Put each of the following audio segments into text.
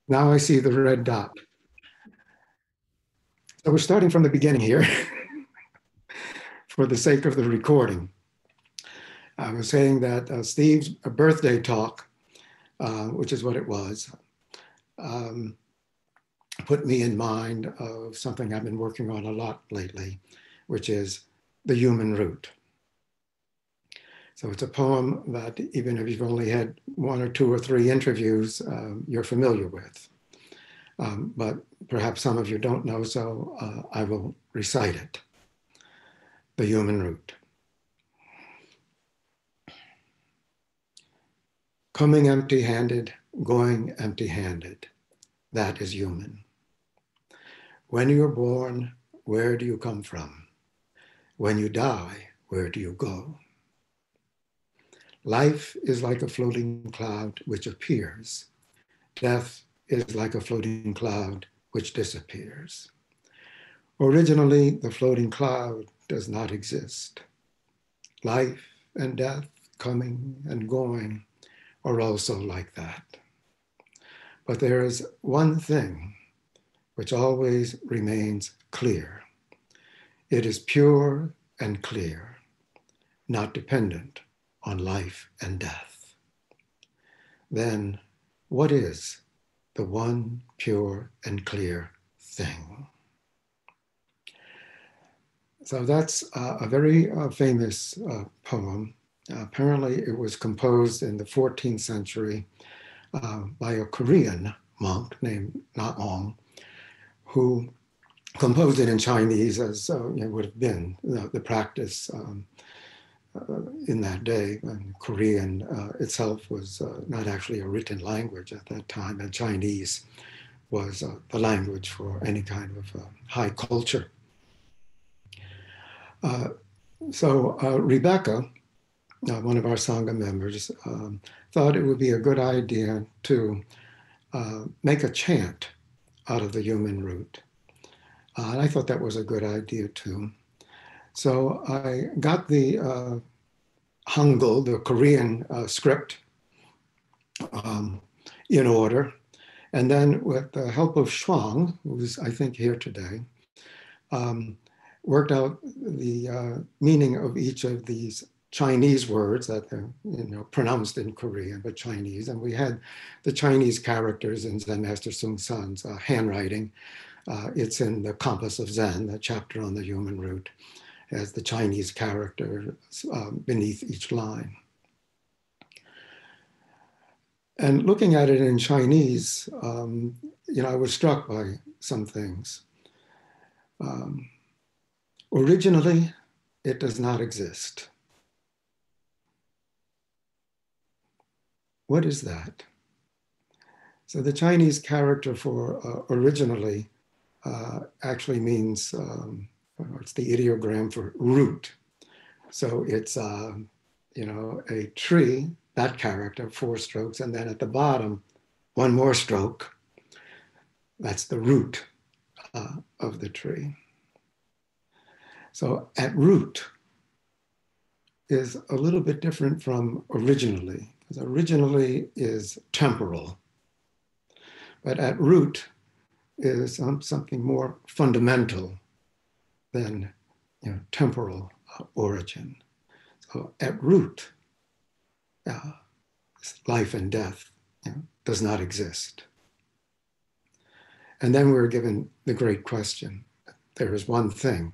Now I see the red dot. So we're starting from the beginning here for the sake of the recording. I was saying that Steve's birthday talk, which is what it was, put me in mind of something I've been working on a lot lately, which is the human root. So it's a poem that even if you've only had 1 or 2 or 3 interviews, you're familiar with. But perhaps some of you don't know, so I will recite it. The human root. Coming empty-handed, going empty-handed. That is human. When you're born, where do you come from? When you die, where do you go? Life is like a floating cloud which appears. Death is like a floating cloud which disappears. Originally, the floating cloud does not exist. Life and death, coming and going, are also like that. But there is one thing which always remains clear. It is pure and clear, not dependent on life and death. Then what is the one pure and clear thing? So that's a very famous poem. Apparently it was composed in the 14th century by a Korean monk named Na-ong, who composed it in Chinese, as it would have been the practice in that day. And Korean itself was not actually a written language at that time, and Chinese was the language for any kind of high culture. So Rebecca, one of our Sangha members, thought it would be a good idea to make a chant out of the human root. And I thought that was a good idea too. So I got the Hangul, the Korean script, in order. And then with the help of Shuang, who's I think here today, worked out the meaning of each of these Chinese words that are pronounced in Korean, but Chinese. And we had the Chinese characters in Zen Master Sung San's handwriting. It's in the Compass of Zen, the chapter on the human root, as the Chinese character beneath each line. And looking at it in Chinese, I was struck by some things. Originally, it does not exist. What is that? So the Chinese character for originally actually means, it's the ideogram for root. So it's, a tree, that character, 4 strokes, and then at the bottom, 1 more stroke. That's the root of the tree. So at root is a little bit different from originally, because originally is temporal. But at root is something more fundamental than temporal origin. So at root, life and death does not exist. And then we're given the great question. There is one thing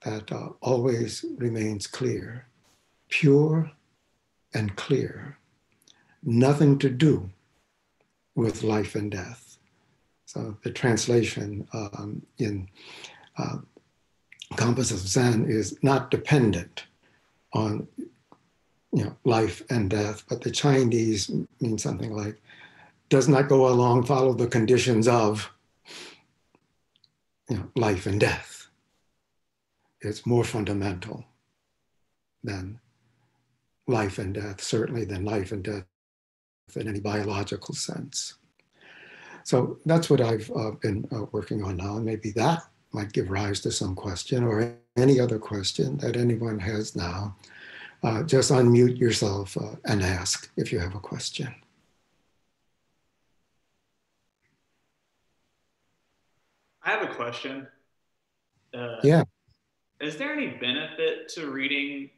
that always remains clear, pure and clear, nothing to do with life and death. So the translation in Compass of Zen is not dependent on life and death, but the Chinese means something like, does not go along, follow the conditions of life and death. It's more fundamental than life and death, certainly than life and death in any biological sense. So that's what I've been working on now, and maybe that might give rise to some question or any other question that anyone has now. Just unmute yourself and ask if you have a question. I have a question. Yeah, Is there any benefit to reading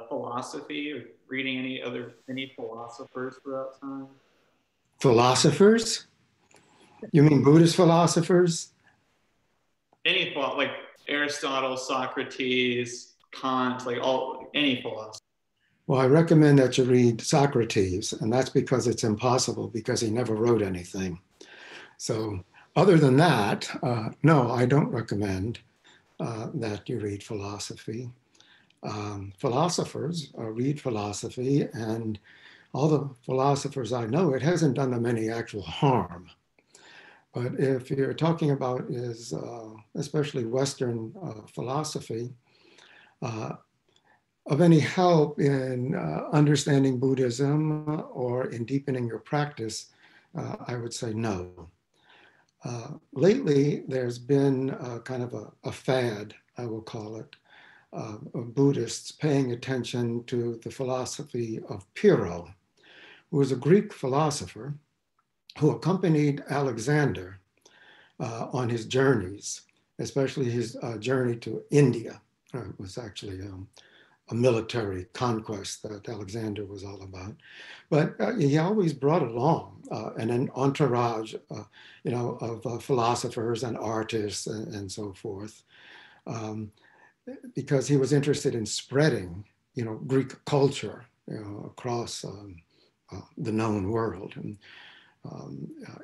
philosophy or reading any philosophers throughout time? philosophers? You mean Buddhist philosophers? Like Aristotle, Socrates, Kant, like all any philosopher. Well, I recommend that you read Socrates, and that's because it's impossible because he never wrote anything. So, other than that, no, I don't recommend that you read philosophy. Philosophers read philosophy, and all the philosophers I know, it hasn't done them any actual harm. But if you're talking about is especially Western philosophy, uh, of any help in understanding Buddhism or in deepening your practice, I would say no. Lately, there's been kind of a fad, I will call it, of Buddhists paying attention to the philosophy of Pyrrho, who was a Greek philosopher who accompanied Alexander on his journeys, especially his journey to India. It was actually a military conquest that Alexander was all about. But he always brought along an entourage, of philosophers and artists and so forth, um, because he was interested in spreading, Greek culture, across the known world. And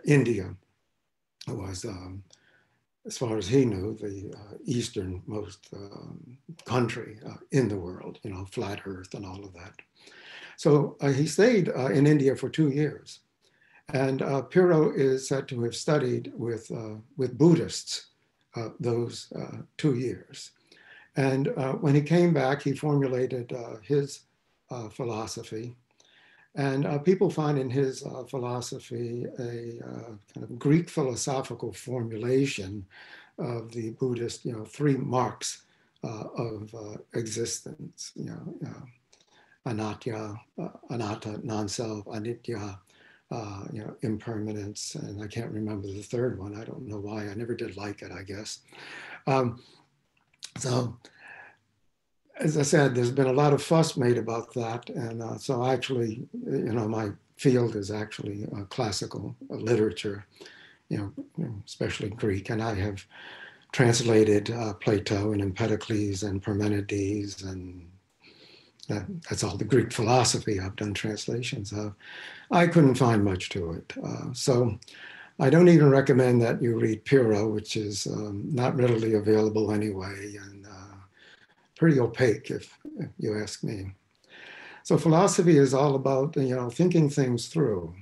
India was, as far as he knew, the easternmost country in the world, flat earth and all of that. So he stayed in India for 2 years. And Pyrrho is said to have studied with Buddhists those 2 years. And when he came back, he formulated his philosophy. And people find in his philosophy a kind of Greek philosophical formulation of the Buddhist, three marks of existence, anatta, non-self, anitya, impermanence, and I can't remember the third one. I don't know why. I never did like it, I guess. Um, so, as I said, there's been a lot of fuss made about that, and so actually, my field is actually classical literature, especially Greek, and I have translated Plato and Empedocles and Parmenides, and that's all the Greek philosophy I've done translations of. I couldn't find much to it. So I don't even recommend that you read Pyrrho, which is not readily available anyway, and pretty opaque if you ask me. So philosophy is all about, thinking things through.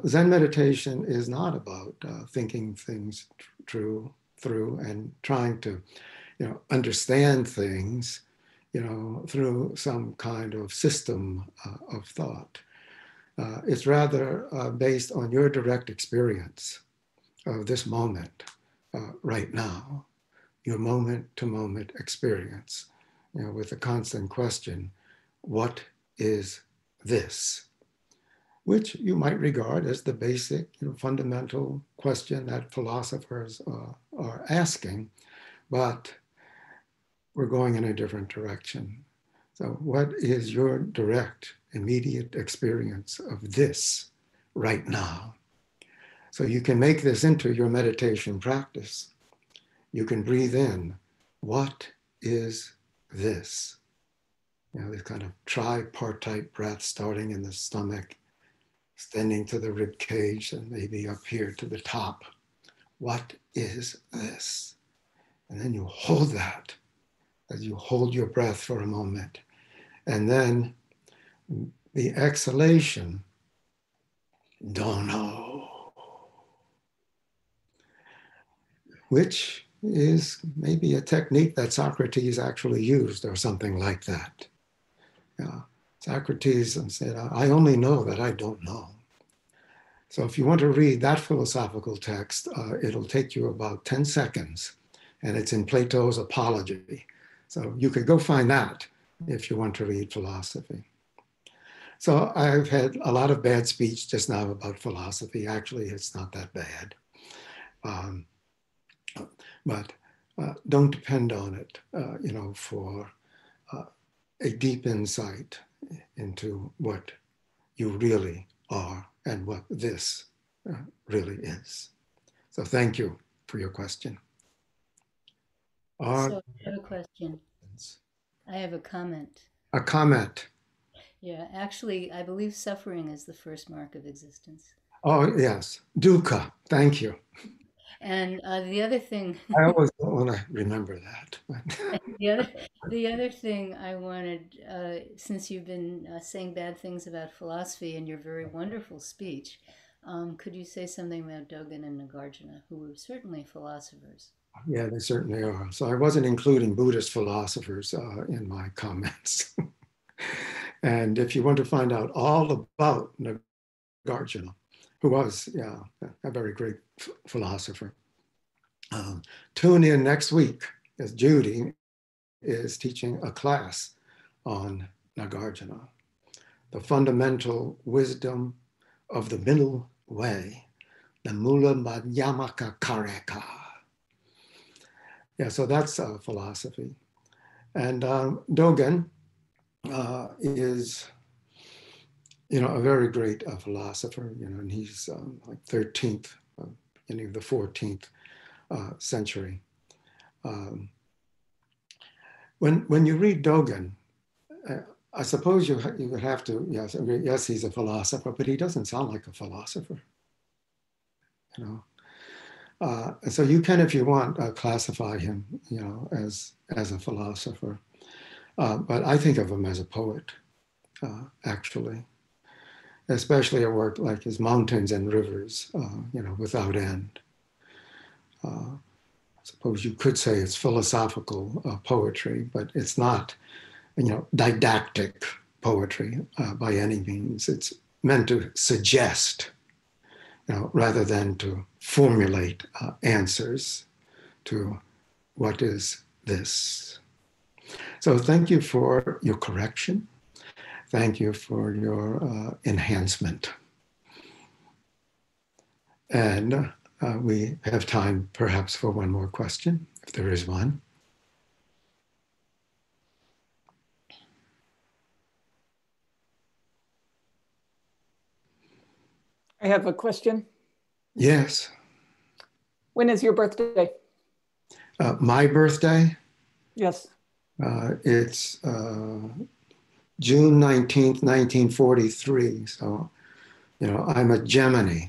Zen meditation is not about thinking things through and trying to, understand things, through some kind of system of thought. It's rather based on your direct experience of this moment right now, your moment to moment experience, with the constant question, what is this? Which you might regard as the basic, fundamental question that philosophers are asking, but we're going in a different direction. So, what is your direct, immediate experience of this right now? So, you can make this into your meditation practice. You can breathe in, what is this? This kind of tripartite breath starting in the stomach, extending to the rib cage, and maybe up here to the top. What is this? And then you hold that as you hold your breath for a moment. And then the exhalation, don't know, which is maybe a technique that Socrates actually used or something like that. Socrates said, I only know that I don't know. So if you want to read that philosophical text, it'll take you about 10 seconds, and it's in Plato's Apology. So you could go find that if you want to read philosophy. So I've had a lot of bad speech just now about philosophy. Actually, it's not that bad. Um, But don't depend on it, for a deep insight into what you really are and what this really is. So thank you for your question. So I have a question. I have a comment. A comment. Yeah, actually, I believe suffering is the first mark of existence. Oh, yes. Dukkha. Thank you. And the other thing, I always don't want to remember that. the other, the other thing I wanted, since you've been saying bad things about philosophy in your very wonderful speech, could you say something about Dogen and Nagarjuna, who were certainly philosophers? Yeah, they certainly are. So I wasn't including Buddhist philosophers in my comments. And if you want to find out all about Nagarjuna, who was, a very great philosopher, tune in next week as Judy is teaching a class on Nagarjuna, the fundamental wisdom of the middle way, the Mula Madhyamaka Kareka. Yeah, so that's philosophy. And Dogen is, a very great philosopher, and he's like 13th, beginning of the 14th century. When you read Dogen, I suppose you would have to, yes, he's a philosopher, but he doesn't sound like a philosopher, And so you can, if you want, classify him, as a philosopher. But I think of him as a poet, actually, especially a work like his Mountains and Rivers, without end. I suppose you could say it's philosophical poetry, but it's not, didactic poetry by any means. It's meant to suggest, rather than to formulate answers to what is this. So thank you for your correction. Thank you for your enhancement. And we have time perhaps for one more question, if there is one. I have a question. Yes. When is your birthday? My birthday? Yes. It's June 19th, 1943. So, I'm a Gemini,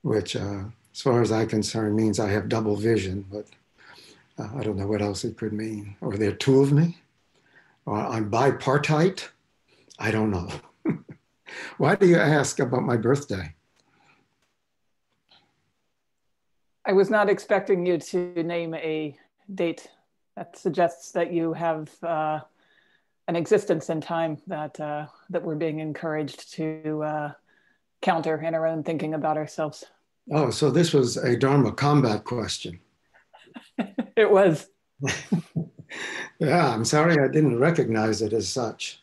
which, as far as I'm concerned, means I have double vision, but I don't know what else it could mean. Or there are two of me? Or I'm bipartite? I don't know. Why do you ask about my birthday? I was not expecting you to name a date that suggests that you have an existence in time that we're being encouraged to counter in our own thinking about ourselves. Oh, so this was a Dharma combat question. It was. Yeah, I'm sorry I didn't recognize it as such.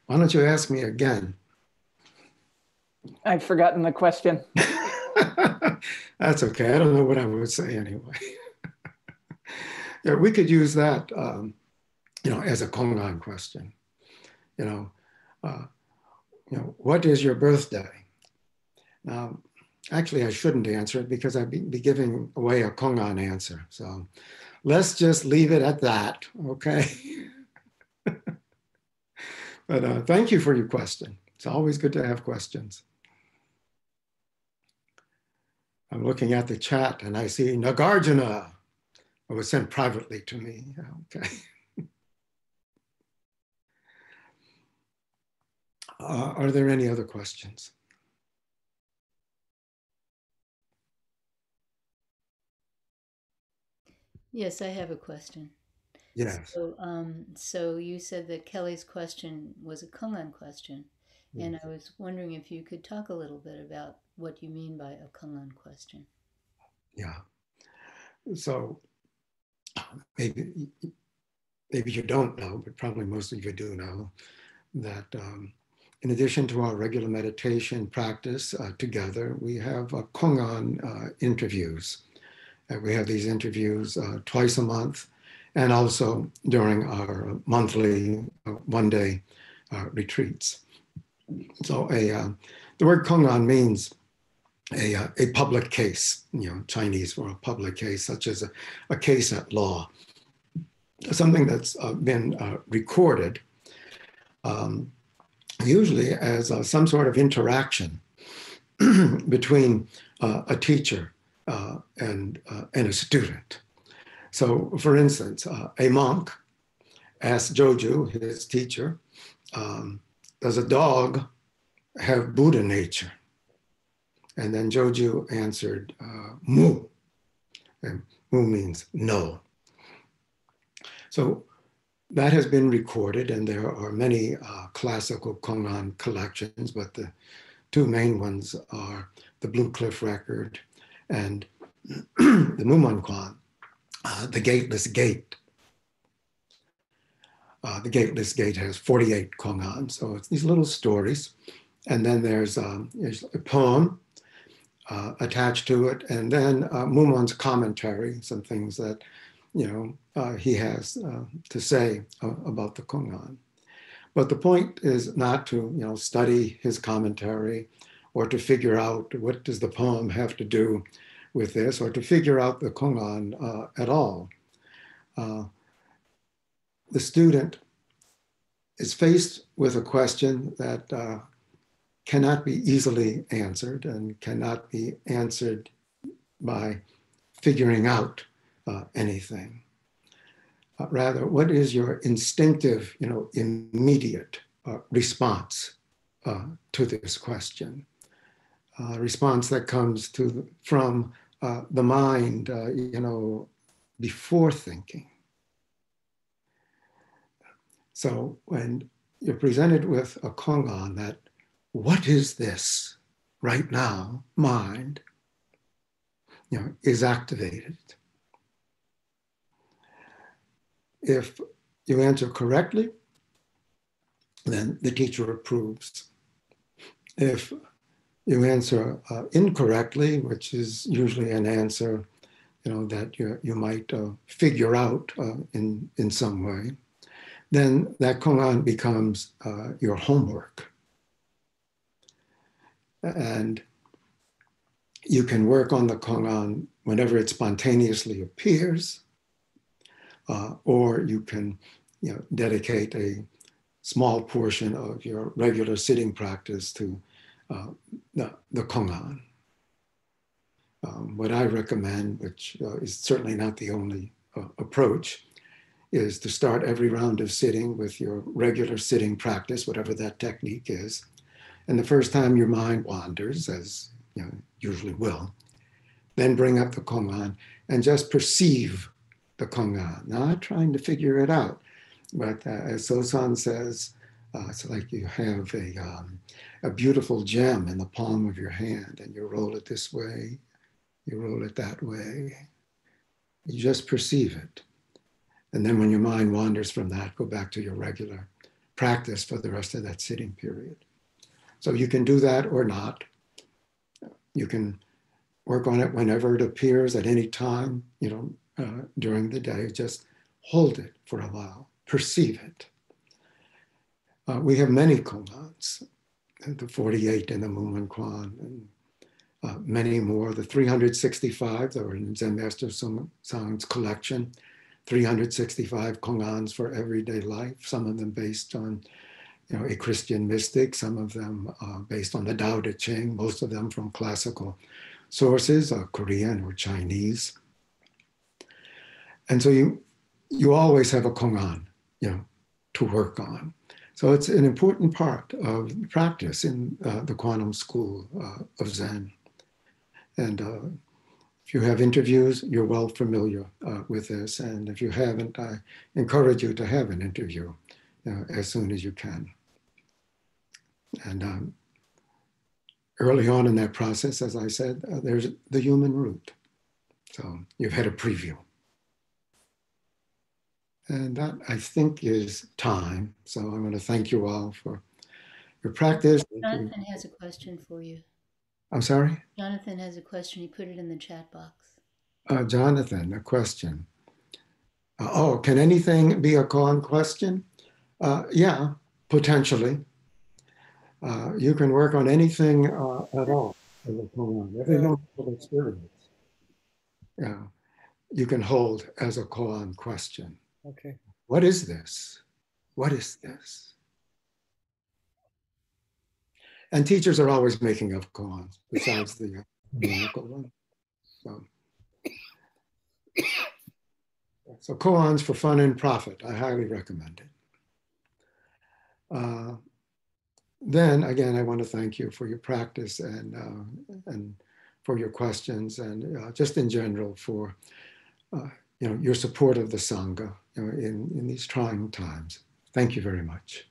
Why don't you ask me again? I've forgotten the question. That's okay. I don't know what I would say anyway. Yeah, we could use that, as a Kongan question. What is your birthday? Now, actually, I shouldn't answer it because I'd be giving away a Kongan answer. So let's just leave it at that, okay? But thank you for your question. It's always good to have questions. I'm looking at the chat and I see Nagarjuna. It was sent privately to me. Okay. Are there any other questions? Yes, I have a question. Yes. So you said that Kelly's question was a Kongan question, and Yes. I was wondering if you could talk a little bit about what you mean by a Kongan question. Yeah. So maybe you don't know, but probably most of you do know that in addition to our regular meditation practice together, we have Kongan interviews We have these interviews twice a month, and also during our monthly one-day retreats. So the word Kongan means a public case, Chinese for a public case, such as a case at law, something that's been recorded, usually as some sort of interaction between a teacher and a student. So, for instance, a monk asked Joju, his teacher, does a dog have Buddha nature? And then Joju answered, mu. And mu means no. So that has been recorded, and there are many classical Kongan collections, but the two main ones are the Blue Cliff Record and the Mumonquan, the Gateless Gate. The Gateless Gate has 48 Kongan, so it's these little stories. And then there's a poem attached to it, and then Mumon's commentary, some things that he has to say about the Kongan. But the point is not to study his commentary, or to figure out what does the poem have to do with this, or to figure out the Kongan at all. The student is faced with a question that cannot be easily answered, and cannot be answered by figuring out anything. Rather, what is your instinctive, immediate response to this question? Response that comes from the mind, before thinking. So when you're presented with a Kongan that, what is this right now, mind, is activated. If you answer correctly, then the teacher approves. If you answer incorrectly, which is usually an answer that you might figure out in some way, then that Kongan becomes your homework. And you can work on the Kongan whenever it spontaneously appears, or you can dedicate a small portion of your regular sitting practice to the Kongan. What I recommend, which is certainly not the only approach, is to start every round of sitting with your regular sitting practice, whatever that technique is. And the first time your mind wanders, as usually will, then bring up the Kongan and just perceive the Kongan, not trying to figure it out. But as Sosan says, it's like you have a beautiful gem in the palm of your hand, and you roll it this way, you roll it that way. You just perceive it. And then when your mind wanders from that, go back to your regular practice for the rest of that sitting period. So you can do that or not. You can work on it whenever it appears, at any time, during the day. Just hold it for a while, perceive it. We have many Kongans, the 48 in the Mumonquan, and many more. The 365 that were in Zen Master Hae collection, 365 Kongans for everyday life, some of them based on a Christian mystic, some of them based on the Tao Te Ching, most of them from classical sources, Korean or Chinese. And so you always have a Kongan, to work on. So it's an important part of practice in the quantum school of Zen. And if you have interviews, you're well familiar with this. And if you haven't, I encourage you to have an interview as soon as you can. And early on in that process, as I said, there's the human root. So you've had a preview. And that, I think, is time. So I want to thank you all for your practice. Jonathan has a question for you. I'm sorry? Jonathan has a question. He put it in the chat box. Jonathan, a question. Oh, can anything be a koan question? Yeah, potentially. You can work on anything at all as a koan. Every moment of experience, yeah, you can hold as a koan question. Okay. What is this? What is this? And teachers are always making up koans besides the canonical one. So koans for fun and profit, I highly recommend it. Then again, I want to thank you for your practice and for your questions and just in general for your support of the Sangha in these trying times. Thank you very much.